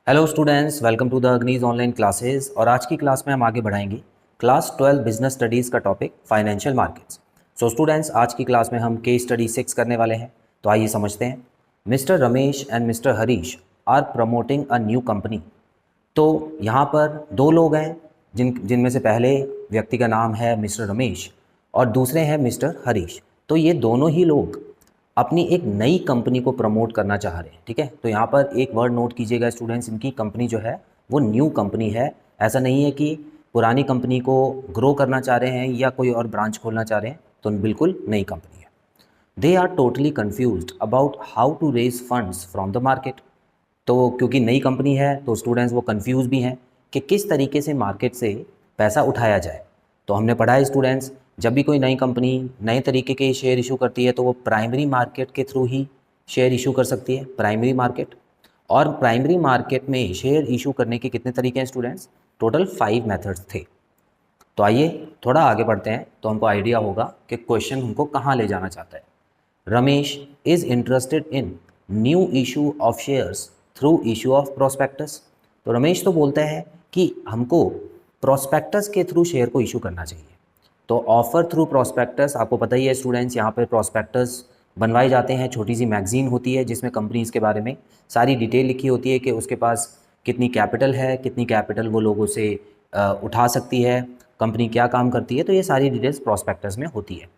Hello students, welcome to the अग्नीज online classes. और आज की क्लास में हम आगे बढ़ाएंगे क्लास 12 बिजनेस स्टडीज़ का topic financial markets. So students, आज की क्लास में हम केस स्टडी 6 करने वाले हैं। तो आइए समझते हैं। Mister Ramesh and mister Harish are promoting a new company. तो यहाँ पर दो लोग हैं जिनमें से पहले व्यक्ति का नाम है मिस्टर रमेश और दूसरे हैं मिस्टर हरीश। तो ये दोनों ही लोग अपनी एक नई कंपनी को प्रमोट करना चाह रहे हैं। ठीक है, तो यहाँ पर एक वर्ड नोट कीजिएगा स्टूडेंट्स, इनकी कंपनी जो है वो न्यू कंपनी है। ऐसा नहीं है कि पुरानी कंपनी को ग्रो करना चाह रहे हैं या कोई और ब्रांच खोलना चाह रहे हैं, तो बिल्कुल नई कंपनी है। They are totally confused about how to raise funds from the market. तो क्योंकि नई कंपनी है तो स्टूडेंट्स वो कंफ्यूज भी हैं कि किस तरीके से मार्केट से पैसा उठाया जाए। तो हमने पढ़ा है स्टूडेंट्स, जब भी कोई नई कंपनी नए तरीके के शेयर इशू करती है तो वो प्राइमरी मार्केट के थ्रू ही शेयर इशू कर सकती है, प्राइमरी मार्केट। और प्राइमरी मार्केट में शेयर इशू करने के कितने तरीके हैं स्टूडेंट्स? टोटल 5 मेथड्स थे। तो आइए थोड़ा आगे बढ़ते हैं तो हमको आइडिया होगा कि क्वेश्चन हमको कहाँ ले जाना चाहता है। Ramesh is interested in new issue of shares through issue of prospectus. तो रमेश तो बोलता है कि हमको प्रोस्पेक्टस के थ्रू शेयर को इशू करना चाहिए। तो ऑफर थ्रू प्रोस्पेक्टस, आपको पता ही है स्टूडेंट्स, यहाँ पर प्रोस्पेक्टस बनवाए जाते हैं। छोटी सी मैगजीन होती है जिसमें कंपनीज़ के बारे में सारी डिटेल लिखी होती है कि उसके पास कितनी कैपिटल है, कितनी कैपिटल वो लोगों से उठा सकती है, कंपनी क्या काम करती है। तो ये सारी डिटेल्स प्रोस्पेक्टस में होती है।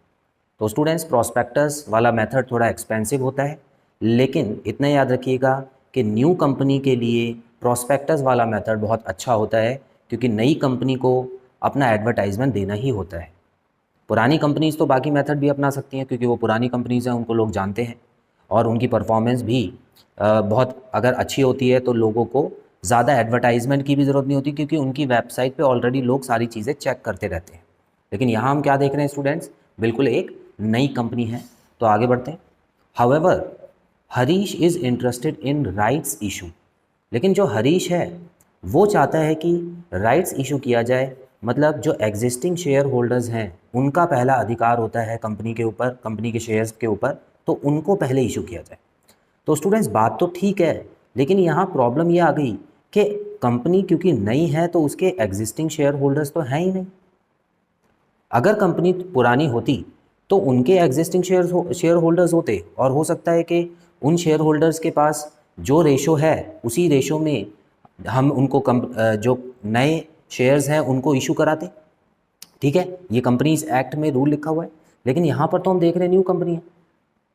तो स्टूडेंट्स, प्रोस्पेक्टस वाला मेथड थोड़ा एक्सपेंसिव होता है, लेकिन इतना याद रखिएगा कि न्यू कंपनी के लिए प्रोस्पेक्टस वाला मेथड बहुत अच्छा होता है, क्योंकि नई कंपनी को अपना एडवर्टाइजमेंट देना ही होता है। पुरानी कंपनीज़ तो बाकी मेथड भी अपना सकती हैं, क्योंकि वो पुरानी कंपनीज़ हैं, उनको लोग जानते हैं और उनकी परफॉर्मेंस भी बहुत अगर अच्छी होती है तो लोगों को ज़्यादा एडवर्टाइजमेंट की भी ज़रूरत नहीं होती, क्योंकि उनकी वेबसाइट पे ऑलरेडी लोग सारी चीज़ें चेक करते रहते हैं। लेकिन यहाँ हम क्या देख रहे हैं स्टूडेंट्स? बिल्कुल एक नई कंपनी है। तो आगे बढ़ते हैं। However Harish is interested in rights issue. लेकिन जो हरीश है वो चाहता है कि राइट्स इशू किया जाए, मतलब जो एग्जिस्टिंग शेयर होल्डर्स हैं उनका पहला अधिकार होता है कंपनी के ऊपर, कंपनी के शेयर्स के ऊपर, तो उनको पहले इशू किया जाए। तो स्टूडेंट्स, बात तो ठीक है, लेकिन यहाँ प्रॉब्लम ये आ गई कि कंपनी क्योंकि नई है तो उसके एग्जिस्टिंग शेयर होल्डर्स तो हैं ही नहीं। अगर कंपनी पुरानी होती तो उनके एग्जिस्टिंग शेयर होल्डर्स होते, और हो सकता है कि उन शेयर होल्डर्स के पास जो रेशो है उसी रेशो में हम उनको जो नए शेयर्स हैं उनको इशू कराते। ठीक है, ये कंपनीज एक्ट में रूल लिखा हुआ है। लेकिन यहाँ पर तो हम देख रहे हैं न्यू कंपनी है,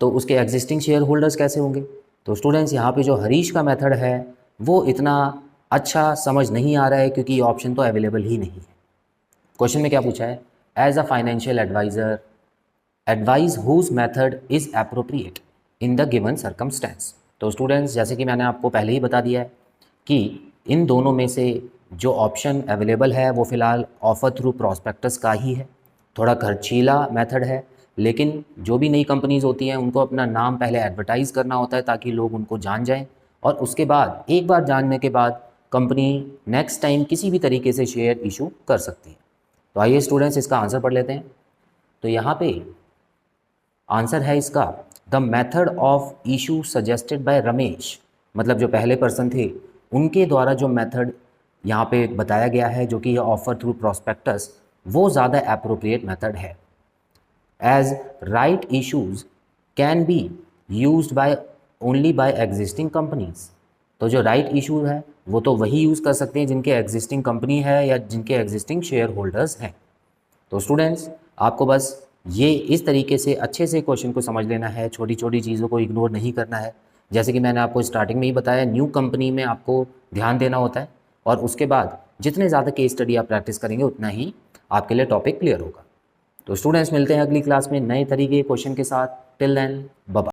तो उसके एग्जिस्टिंग शेयर होल्डर्स कैसे होंगे? तो स्टूडेंट्स, यहाँ पे जो हरीश का मेथड है वो इतना अच्छा समझ नहीं आ रहा है, क्योंकि ये ऑप्शन तो अवेलेबल ही नहीं है। क्वेश्चन में क्या पूछा है? As a financial adviser advise whose method is appropriate in the given circumstances. तो स्टूडेंट्स, जैसे कि मैंने आपको पहले ही बता दिया है कि इन दोनों में से जो ऑप्शन अवेलेबल है वो फ़िलहाल ऑफर थ्रू प्रॉस्पेक्टस का ही है। थोड़ा खर्चीला मेथड है, लेकिन जो भी नई कंपनीज़ होती हैं उनको अपना नाम पहले एडवर्टाइज़ करना होता है ताकि लोग उनको जान जाएं, और उसके बाद एक बार जानने के बाद कंपनी नेक्स्ट टाइम किसी भी तरीके से शेयर इशू कर सकती है। तो आइए स्टूडेंट्स, इसका आंसर पढ़ लेते हैं। तो यहाँ पे आंसर है इसका, the method of issue suggested by Ramesh, मतलब जो पहले पर्सन थे उनके द्वारा जो मेथड यहाँ पे बताया गया है, जो कि ऑफर थ्रू प्रोस्पेक्टस, वो ज़्यादा अप्रोप्रिएट मेथड है। As right issues can be used by only by existing companies. तो जो राइट इशू है वो तो वही यूज़ कर सकते हैं जिनके एग्जिस्टिंग कंपनी है या जिनके एग्जिस्टिंग शेयर होल्डर्स हैं। तो स्टूडेंट्स, आपको बस ये इस तरीके से अच्छे से क्वेश्चन को समझ लेना है, छोटी छोटी चीज़ों को इग्नोर नहीं करना है। जैसे कि मैंने आपको स्टार्टिंग में ही बताया, न्यू कंपनी में आपको ध्यान देना होता है, और उसके बाद जितने ज़्यादा केस स्टडी आप प्रैक्टिस करेंगे उतना ही आपके लिए टॉपिक क्लियर होगा। तो स्टूडेंट्स, मिलते हैं अगली क्लास में नए तरीके के क्वेश्चन के साथ। Till then, bye bye.